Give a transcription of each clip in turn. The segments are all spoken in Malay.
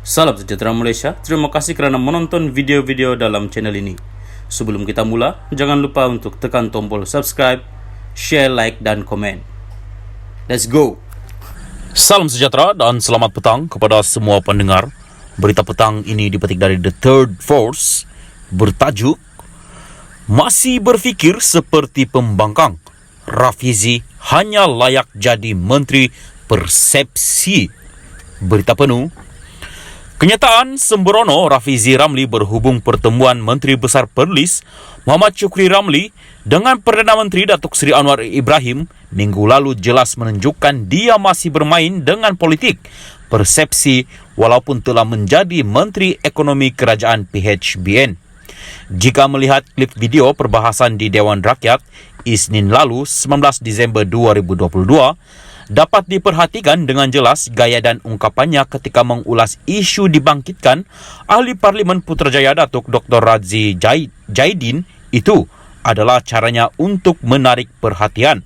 Salam sejahtera Malaysia, terima kasih kerana menonton video-video dalam channel ini. Sebelum kita mula, jangan lupa untuk tekan tombol subscribe, share, like dan komen. Let's go! Salam sejahtera dan selamat petang kepada semua pendengar. Berita petang ini dipetik dari The Third Force, bertajuk Masih berfikir seperti pembangkang, Rafizi hanya layak jadi Menteri Persepsi. Berita penuh. Kenyataan sembrono Rafizi Ramli berhubung pertemuan Menteri Besar Perlis Muhammad Shukri Ramli dengan Perdana Menteri Datuk Seri Anwar Ibrahim minggu lalu jelas menunjukkan dia masih bermain dengan politik persepsi walaupun telah menjadi Menteri Ekonomi Kerajaan PHBN. Jika melihat klip video perbahasan di Dewan Rakyat Isnin lalu 19 Disember 2022, dapat diperhatikan dengan jelas gaya dan ungkapannya ketika mengulas isu dibangkitkan Ahli Parlimen Putrajaya Datuk Dr. Radzi Jaidin. Itu adalah caranya untuk menarik perhatian.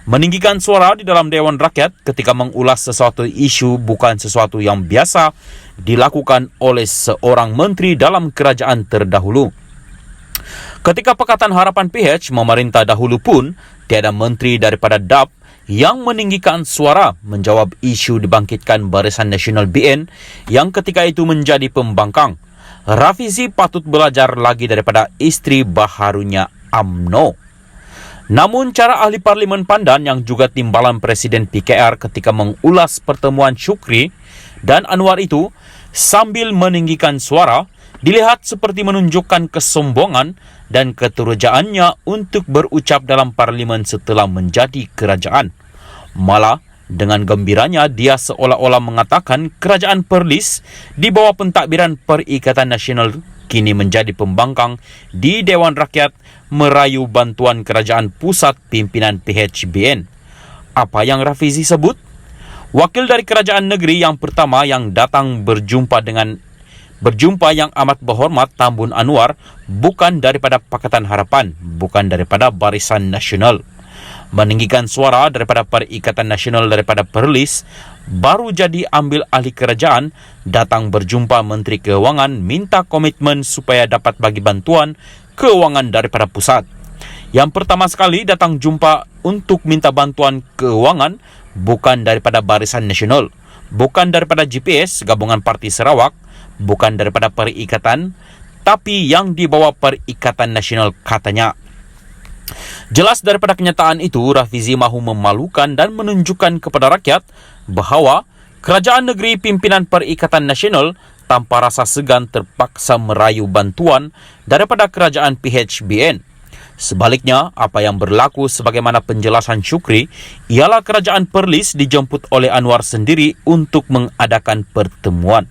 Meninggikan suara di dalam Dewan Rakyat ketika mengulas sesuatu isu bukan sesuatu yang biasa dilakukan oleh seorang menteri dalam kerajaan terdahulu. Ketika Pakatan Harapan PH memerintah dahulu pun, tiada menteri daripada DAP yang meninggikan suara menjawab isu dibangkitkan Barisan Nasional BN yang ketika itu menjadi pembangkang. Rafizi patut belajar lagi daripada isteri baharunya UMNO. Namun cara Ahli Parlimen Pandan yang juga timbalan Presiden PKR ketika mengulas pertemuan Shukri dan Anwar itu sambil meninggikan suara dilihat seperti menunjukkan kesombongan dan keterujaannya untuk berucap dalam parlimen setelah menjadi kerajaan. Malah, dengan gembiranya dia seolah-olah mengatakan kerajaan Perlis di bawah pentadbiran Perikatan Nasional kini menjadi pembangkang di Dewan Rakyat merayu bantuan kerajaan pusat pimpinan PHBN. Apa yang Rafizi sebut? Wakil dari kerajaan negeri yang pertama yang datang berjumpa yang amat berhormat Tambun Anwar bukan daripada Pakatan Harapan, bukan daripada Barisan Nasional. Meninggikan suara daripada Perikatan Nasional daripada Perlis, baru jadi ambil ahli kerajaan, datang berjumpa Menteri Keuangan minta komitmen supaya dapat bagi bantuan keuangan daripada pusat. Yang pertama sekali datang jumpa untuk minta bantuan keuangan bukan daripada Barisan Nasional, bukan daripada GPS, Gabungan Parti Sarawak, bukan daripada Perikatan, tapi yang dibawa Perikatan Nasional katanya. Jelas daripada kenyataan itu, Rafizi mahu memalukan dan menunjukkan kepada rakyat bahawa kerajaan negeri pimpinan Perikatan Nasional tanpa rasa segan terpaksa merayu bantuan daripada kerajaan PHBN. Sebaliknya, apa yang berlaku sebagaimana penjelasan Shukri ialah kerajaan Perlis dijemput oleh Anwar sendiri untuk mengadakan pertemuan.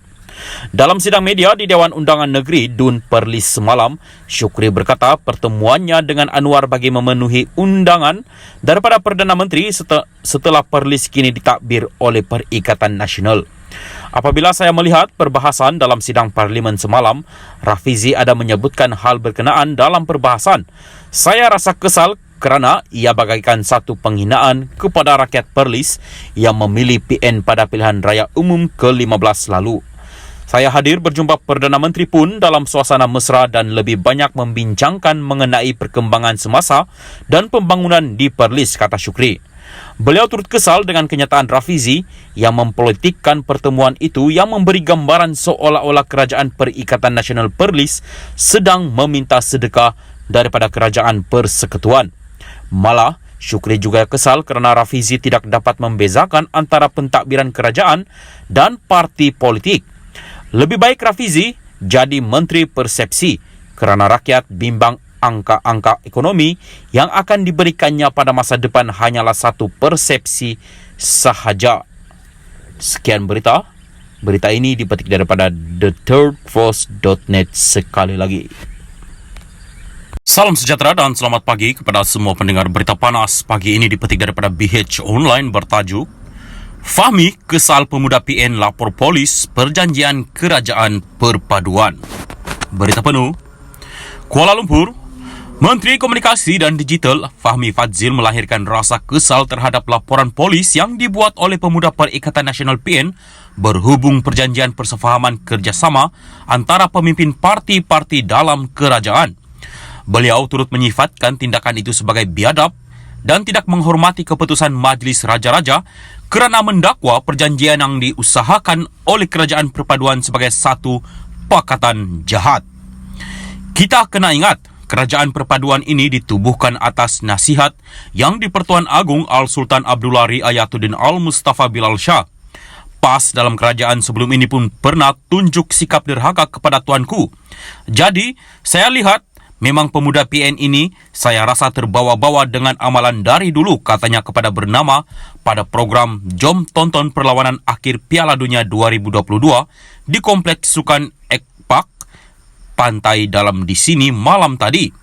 Dalam sidang media di Dewan Undangan Negeri Dun Perlis semalam, Shukri berkata pertemuannya dengan Anwar bagi memenuhi undangan daripada Perdana Menteri setelah Perlis kini ditakbir oleh Perikatan Nasional. Apabila saya melihat perbahasan dalam sidang parlimen semalam, Rafizi ada menyebutkan hal berkenaan dalam perbahasan. Saya rasa kesal kerana ia bagaikan satu penghinaan kepada rakyat Perlis yang memilih PN pada pilihan raya umum ke-15 lalu. Saya hadir berjumpa Perdana Menteri pun dalam suasana mesra dan lebih banyak membincangkan mengenai perkembangan semasa dan pembangunan di Perlis, kata Shukri. Beliau turut kesal dengan kenyataan Rafizi yang mempolitikkan pertemuan itu yang memberi gambaran seolah-olah kerajaan Perikatan Nasional Perlis sedang meminta sedekah daripada kerajaan persekutuan. Malah, Shukri juga kesal kerana Rafizi tidak dapat membezakan antara pentadbiran kerajaan dan parti politik. Lebih baik Rafizi jadi Menteri Persepsi kerana rakyat bimbang angka-angka ekonomi yang akan diberikannya pada masa depan hanyalah satu persepsi sahaja. Sekian berita. Berita ini dipetik daripada thethirdforce.net sekali lagi. Salam sejahtera dan selamat pagi kepada semua pendengar berita panas. Pagi ini dipetik daripada BH Online bertajuk Fahmi kesal pemuda PN lapor polis perjanjian kerajaan perpaduan. Berita penuh. Kuala Lumpur, Menteri Komunikasi dan Digital Fahmi Fadzil melahirkan rasa kesal terhadap laporan polis yang dibuat oleh pemuda Perikatan Nasional PN berhubung perjanjian persefahaman kerjasama antara pemimpin parti-parti dalam kerajaan. Beliau turut menyifatkan tindakan itu sebagai biadab dan tidak menghormati keputusan Majlis Raja-Raja kerana mendakwa perjanjian yang diusahakan oleh Kerajaan Perpaduan sebagai satu pakatan jahat. Kita kena ingat, Kerajaan Perpaduan ini ditubuhkan atas nasihat yang di-Pertuan Agung Al-Sultan Abdullah Riayatuddin Al-Mustafa Bilal Shah. PAS dalam kerajaan sebelum ini pun pernah tunjuk sikap derhaka kepada tuanku. Jadi, saya lihat memang pemuda PN ini saya rasa terbawa-bawa dengan amalan dari dulu, katanya kepada Bernama pada program Jom Tonton Perlawanan Akhir Piala Dunia 2022 di Kompleks Sukan Ekpak Pantai Dalam di sini malam tadi.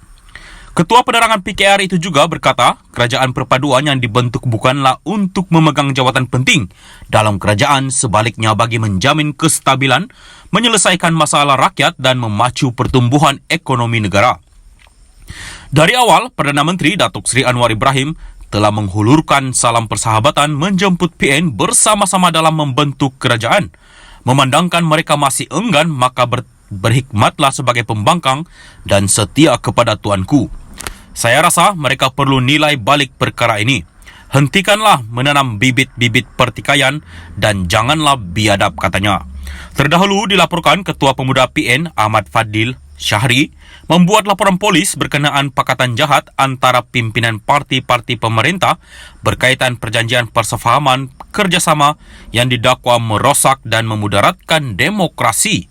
Ketua Penerangan PKR itu juga berkata, Kerajaan Perpaduan yang dibentuk bukanlah untuk memegang jawatan penting dalam kerajaan, sebaliknya bagi menjamin kestabilan, menyelesaikan masalah rakyat dan memacu pertumbuhan ekonomi negara. Dari awal, Perdana Menteri Datuk Seri Anwar Ibrahim telah menghulurkan salam persahabatan menjemput PN bersama-sama dalam membentuk kerajaan. Memandangkan mereka masih enggan, maka berhikmatlah sebagai pembangkang dan setia kepada tuanku. Saya rasa mereka perlu nilai balik perkara ini. Hentikanlah menanam bibit-bibit pertikaian dan janganlah biadab, katanya. Terdahulu dilaporkan Ketua Pemuda PN Ahmad Fadil Syahri membuat laporan polis berkenaan pakatan jahat antara pimpinan parti-parti pemerintah berkaitan perjanjian persefahaman kerjasama yang didakwa merosak dan memudaratkan demokrasi.